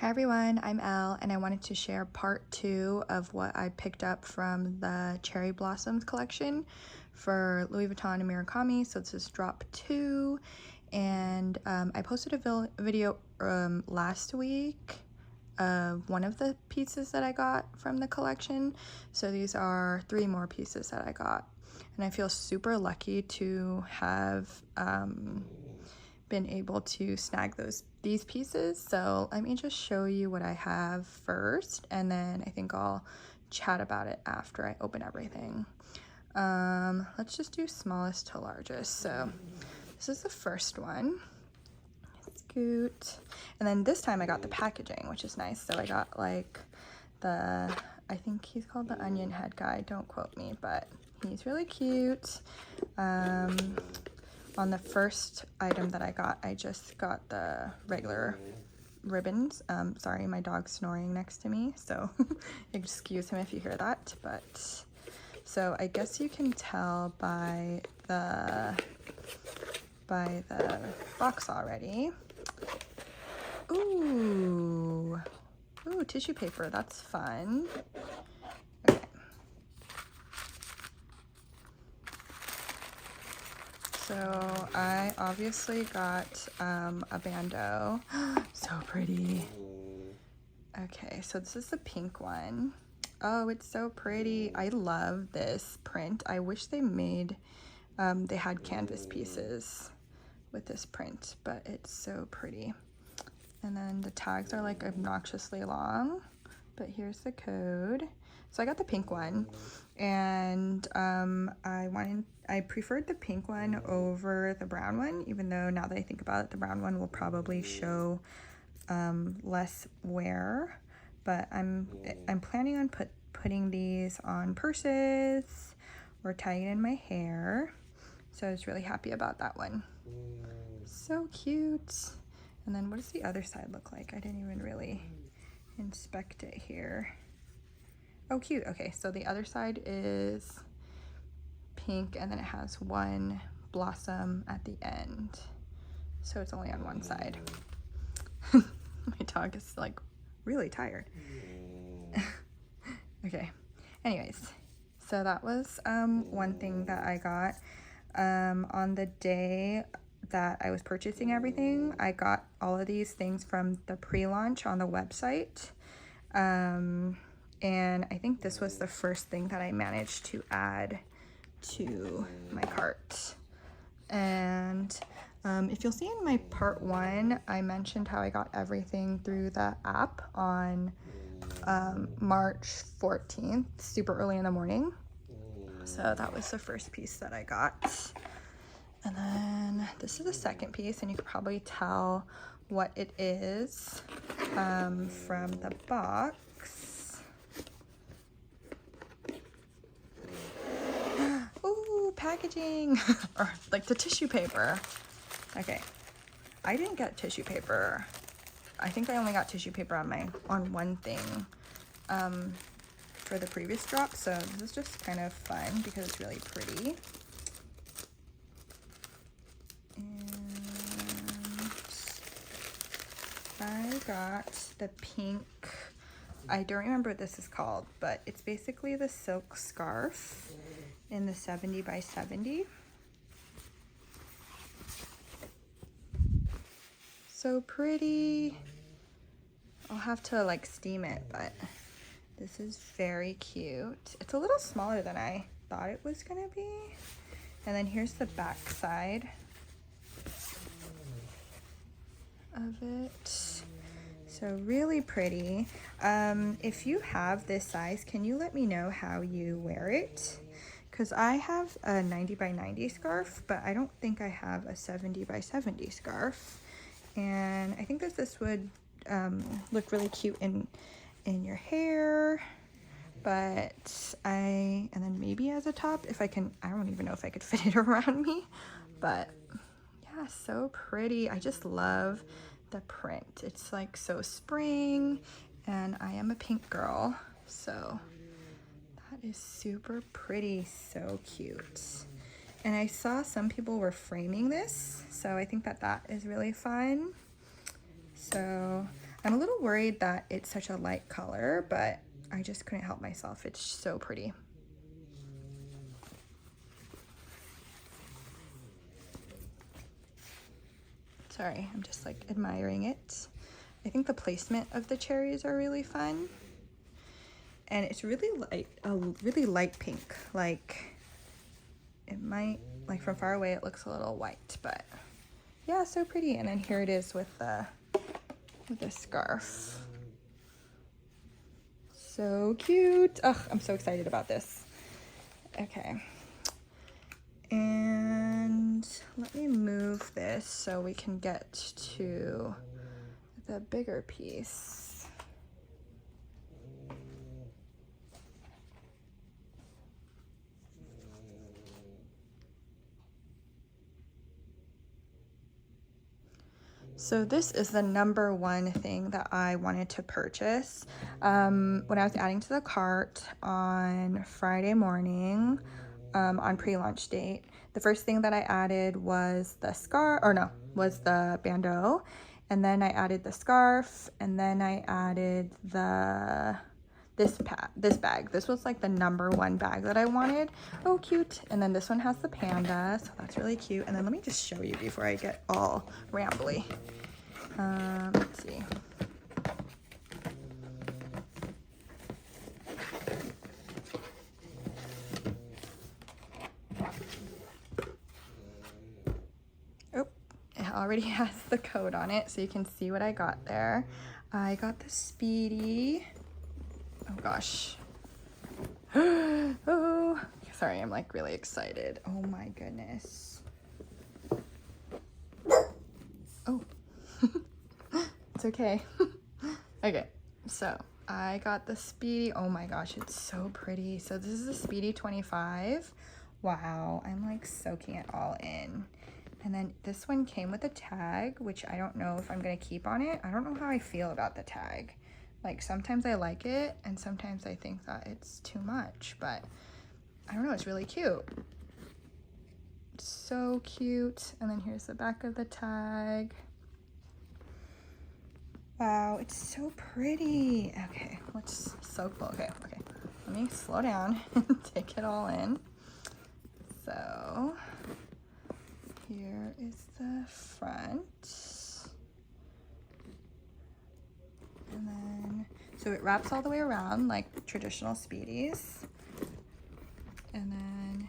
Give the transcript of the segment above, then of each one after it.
Hi everyone, I'm Elle and I wanted to share part 2 of what I picked up from the Cherry Blossoms collection for Louis Vuitton and Murakami. So this is drop 2 and I posted a video last week of one of the pieces that I got from the collection. So these are 3 more pieces that I got and I feel super lucky to have been able to snag these pieces. So let me just show you what I have first, and then I think I'll chat about it after I open everything. Let's just do smallest to largest. So this is the first one. Scoot. And then this time I got the packaging, which is nice. So I got like I think he's called the onion head guy, don't quote me, but he's really cute. On the first item that I got, I just got the regular ribbons. Sorry, my dog's snoring next to me, so excuse him if you hear that. But so I guess you can tell by the box already. Ooh, tissue paper. That's fun. Okay. So I obviously got a bando. So pretty. Okay, so this is the pink one. Oh, it's so pretty. I love this print. I wish they made, they had canvas pieces with this print, but it's so pretty. And then the tags are like obnoxiously long, but here's the code. So I got the pink one, and I preferred the pink one over the brown one, even though now that I think about it, the brown one will probably show less wear. But I'm planning on putting these on purses or tying it in my hair. So I was really happy about that one. So cute. And then what does the other side look like? I didn't even really inspect it here. Oh, cute. Okay, so the other side is pink, and then it has one blossom at the end. So it's only on one side. My dog is like really tired. Okay, anyways, so that was one thing that I got. On the day that I was purchasing everything, I got all of these things from the pre-launch on the website. And I think this was the first thing that I managed to add to my cart. And if you'll see in my part 1, I mentioned how I got everything through the app on March 14th, super early in the morning. So that was the first piece that I got. And then this is the second piece, and you can probably tell what it is from the box. Ooh, packaging, or like the tissue paper. Okay, I didn't get tissue paper. I think I only got tissue paper on one thing for the previous drop, so this is just kind of fun because it's really pretty. And I got the pink, I don't remember what this is called, but it's basically the silk scarf in the 70 by 70. So pretty. I'll have to like steam it, but this is very cute. It's a little smaller than I thought it was gonna be. And then here's the back side of it. So really pretty. If you have this size, can you let me know how you wear it? Because I have a 90 by 90 scarf, but I don't think I have a 70 by 70 scarf. And I think that this would look really cute in your hair, but and then maybe as a top if I can. I don't even know if I could fit it around me, but yeah, so pretty. I just love the print. It's like so spring, and I am a pink girl, so that is super pretty. So cute. And I saw some people were framing this, so I think that is really fun. So I'm a little worried that it's such a light color, but I just couldn't help myself. It's so pretty. Sorry, I'm just like admiring it. I think the placement of the cherries are really fun. And it's really light, a really light pink. Like, it might, like from far away it looks a little white, but yeah, so pretty. And then here it is with the scarf. So cute. Ugh, I'm so excited about this. Okay. And let me move this so we can get to the bigger piece. So this is the number one thing that I wanted to purchase. When I was adding to the cart on Friday morning, on pre-launch date, the first thing that I added was the scarf, or no, was the bandeau, and then I added the scarf, and then I added this bag. This was like the number one bag that I wanted. Oh, cute. And then this one has the panda, so that's really cute. And then let me just show you before I get all rambly. Let's see. Oh, it already has the code on it, so you can see what I got there. I got the Speedy. Oh gosh. Oh, sorry, I'm like really excited. Oh my goodness. Oh, it's okay. Okay, so I got the Speedy. Oh my gosh, it's so pretty. So this is the Speedy 25. Wow, I'm like soaking it all in. And then this one came with a tag, which I don't know if I'm gonna keep on it. I don't know how I feel about the tag. Like sometimes I like it and sometimes I think that it's too much, but I don't know, it's really cute. So cute. And then here's the back of the tag. Wow, it's so pretty. Okay, let's so cool. Okay, let me slow down and take it all in. So here is the front. And then, so it wraps all the way around like traditional Speedies. And then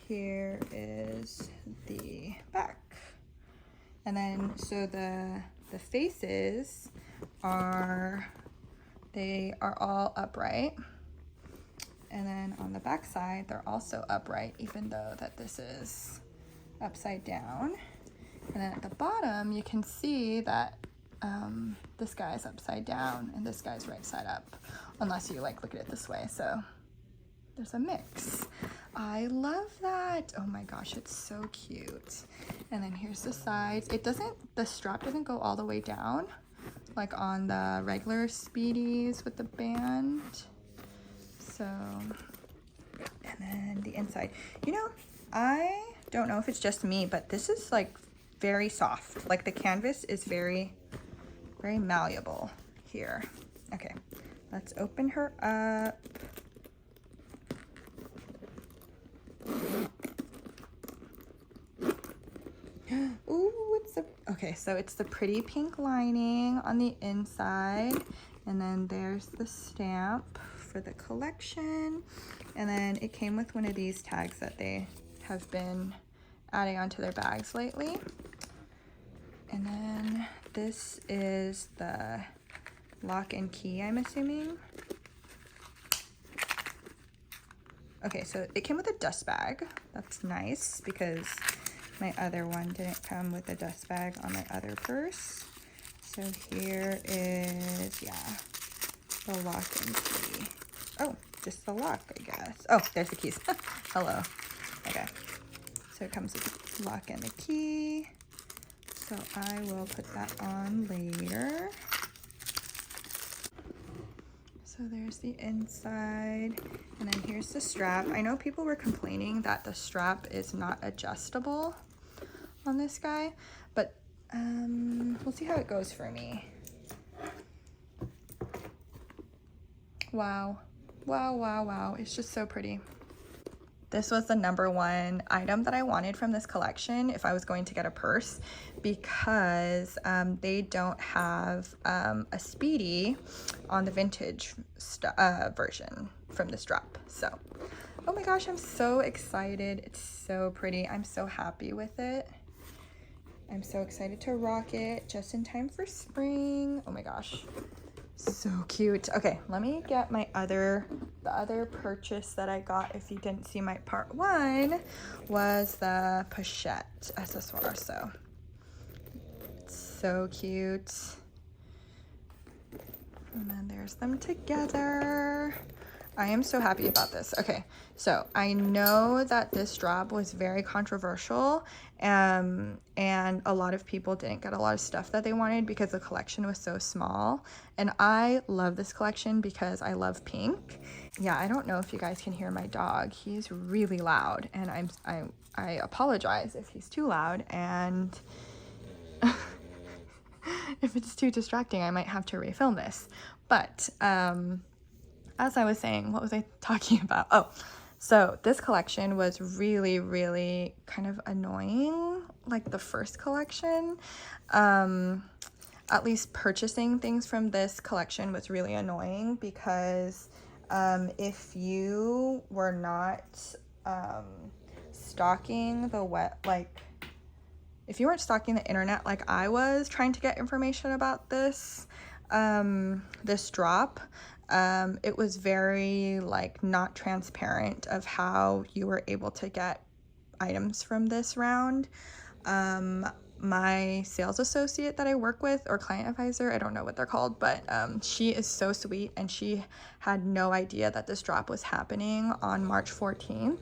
here is the back. And then, so the faces they are all upright. And then on the back side, they're also upright, even though that this is upside down. And then at the bottom, you can see that this guy's upside down and this guy's right side up, unless you like look at it this way. So there's a mix. I love that. Oh my gosh, it's so cute. And then here's the sides. The strap doesn't go all the way down like on the regular Speedies with the band. So, and then the inside. You know, I don't know if it's just me, but this is like very soft. Like the canvas is very, very malleable here. Okay, let's open her up. Ooh, okay, so it's the pretty pink lining on the inside, and then there's the stamp for the collection, and then it came with one of these tags that they have been adding onto their bags lately. And then this is the lock and key, I'm assuming. Okay, so it came with a dust bag. That's nice because my other one didn't come with a dust bag on my other purse. So here is, yeah, the lock and key. Oh, just the lock, I guess. Oh, there's the keys. Hello. Okay. So it comes with the lock and the key. So I will put that on later. So there's the inside, and then here's the strap. I know people were complaining that the strap is not adjustable on this guy, but we'll see how it goes for me. Wow. Wow, wow, wow. It's just so pretty. This was the #1 item that I wanted from this collection if I was going to get a purse, because they don't have a Speedy on the vintage version from this drop. So, oh my gosh, I'm so excited. It's so pretty. I'm so happy with it. I'm so excited to rock it just in time for spring. Oh my gosh. So cute. Okay, let me get the other purchase that I got. If you didn't see my part 1, was the pochette accessoire. So it's so cute. And then there's them together. I am so happy about this. Okay, so I know that this drop was very controversial, and a lot of people didn't get a lot of stuff that they wanted because the collection was so small. And I love this collection because I love pink. Yeah, I don't know if you guys can hear my dog. He's really loud, and I apologize if he's too loud, and if it's too distracting, I might have to refilm this. But as I was saying, what was I talking about? Oh, so this collection was really, really kind of annoying, like the first collection. At least purchasing things from this collection was really annoying because if you were not stalking if you weren't stalking the internet like I was trying to get information about this drop, it was very not transparent of how you were able to get items from this round. My sales associate that I work with, or client advisor, I don't know what they're called, but she is so sweet, and she had no idea that this drop was happening on March 14th.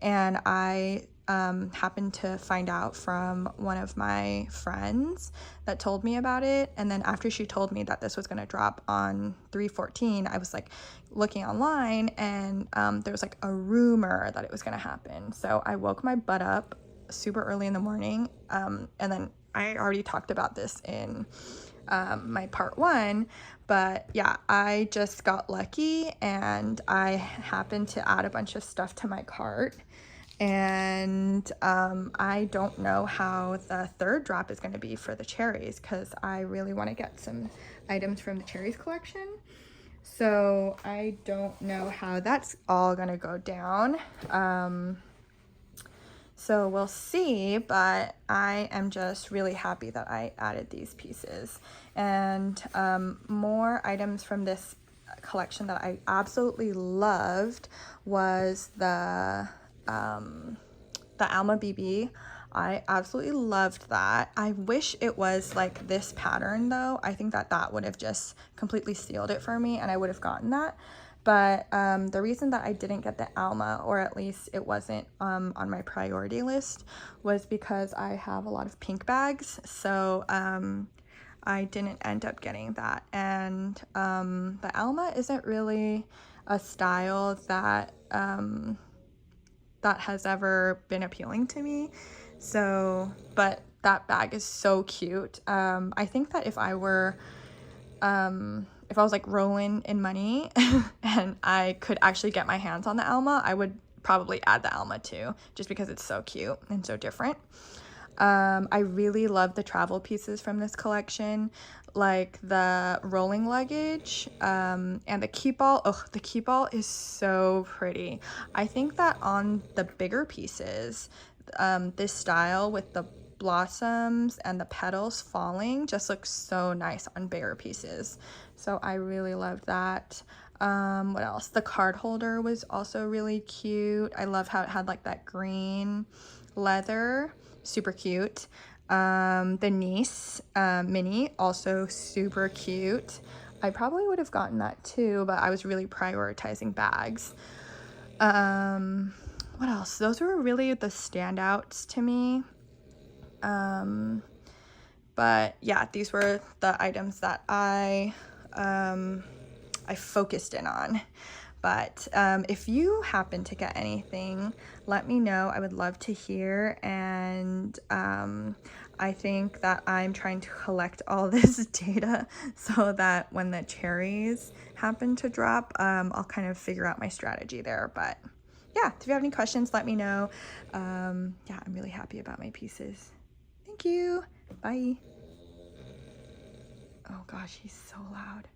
And I happened to find out from one of my friends that told me about it. And then after she told me that this was going to drop on 3/14, I was looking online, and there was a rumor that it was going to happen. So I woke my butt up super early in the morning, and then I already talked about this in my part 1, but yeah, I just got lucky, and I happened to add a bunch of stuff to my cart. And I don't know how the third drop is going to be for the cherries, because I really want to get some items from the cherries collection. So I don't know how that's all going to go down. So we'll see, but I am just really happy that I added these pieces. And more items from this collection that I absolutely loved was the Alma BB. I absolutely loved that. I wish it was this pattern though. I think that would have just completely sealed it for me, and I would have gotten that. But the reason that I didn't get the Alma, or at least it wasn't on my priority list, was because I have a lot of pink bags. So I didn't end up getting that. And the Alma isn't really a style that that has ever been appealing to me. So, but that bag is so cute. I think that if I was rolling in money and I could actually get my hands on the Alma, I would probably add the Alma too, just because it's so cute and so different. I really love the travel pieces from this collection, like the rolling luggage, and the keep ball. Oh, the keep ball is so pretty. I think that on the bigger pieces, this style with the blossoms and the petals falling just looks so nice on bigger pieces. So I really loved that. What else? The card holder was also really cute. I love how it had that green leather, super cute. The Nice mini, also super cute. I probably would have gotten that too, but I was really prioritizing bags. What else? Those were really the standouts to me. But yeah, these were the items that I focused in on. But if you happen to get anything, let me know. I would love to hear. And I think that I'm trying to collect all this data so that when the cherries happen to drop, I'll kind of figure out my strategy there. But yeah, if you have any questions, let me know. Yeah, I'm really happy about my pieces. Thank you. Bye. Oh gosh, he's so loud.